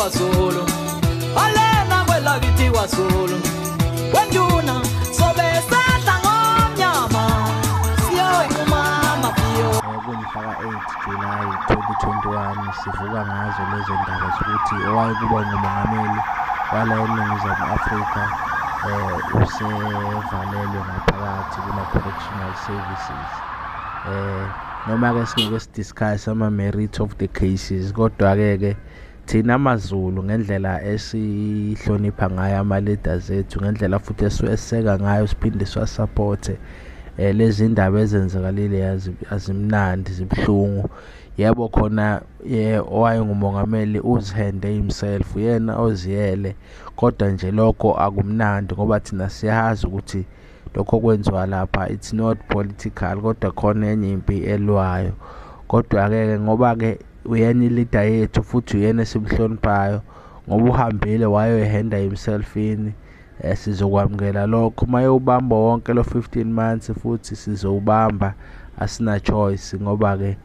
kwazulu alena kwelakithi kwazulu wenduna sobe sadla ngomnyama siyoyimama fiyo kumhlaka 8 July 2021 sivuka ngazo lezo ndaba zokuthi owayekuba ngumongameli wala eNingizimu Afrika usevalelwe ngaphakathi kuma-correctional services. Noma-ke singeke sidiscuss ama-merit of the cases, kodwa-ke thina amaZulu ngendlela esihlonipha ngayo ama-leaders ethu, ngendlela futhi esiseka ngayo siphinde siwasupporte lezi ndaba ezenzakalile azimnandi zibuhlungu. Yebo khona owayengumongameli uzihende himself yena oziyele, kodwa nje lokho akumnandi ngoba thina siyazi ukuthi lokho kwenziwa lapha it's not political, kodwa khona enye impi elwayo. Kodwa-ke ngoba-ke uyena i-leader yethu futhi uyena esimhloniphayo, ngoba uhambile wayoyihenda himself ini, sizokwamukela lokho. Maye ubamba wonke lo 15 months futhi sizowubamba, asina choice ngoba-ke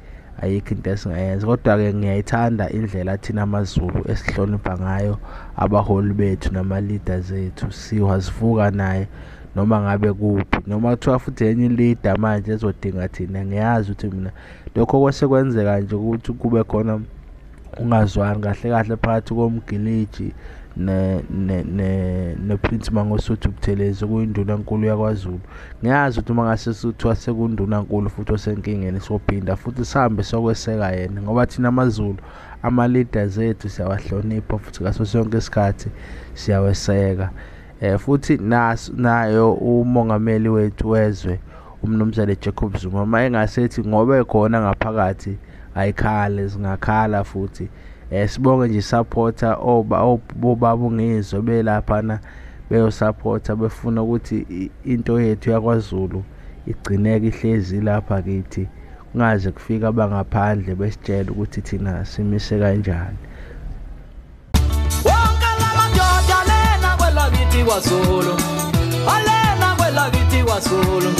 ayikho into esingayenza. Kodwa-ke ngiyayithanda indlela thina amaZulu esihlonipha ngayo abaholi bethu nama-leaders ethu, siwazivuka naye noma ngabe kuphi, noma kuthiwa futhi enye leader manje ezodinga thina. Ngiyazi ukuthi mina lokho kwesekwenzeka nje ukuthi kube khona ungazwani kahle kahle phakathi komgiliji ne-Prince Mangosuthu Buthelezi okuyindunankulu yakwaZulu. Ngiyazi ukuthi uma ngase kuthiwa sekundunankulu futhi osenkingeni sophinda futhi sihambe sokweseka yena, ngoba thina amaZulu ama-leaders ethu siyawahlonipha futhi ngaso sonke isikhathi siyaweseka. Futhi nayo umongameli wethu wezwe umnumzane Jacob Zuma uma engasethi ngoba ekhona ngaphakathi ayikhale, zingakhala futhi. Sibonge nje supporter obaba ungizwe belaphana beyosupporta befuna ukuthi into yethu yakwaZulu igcineke ihlezi lapha kithi, kungaze kufika abangaphandle besitshela ukuthi thina simise kanjani. wonke lamadoda alena kwelakithi kwazulu alena kwelakithi kwazulu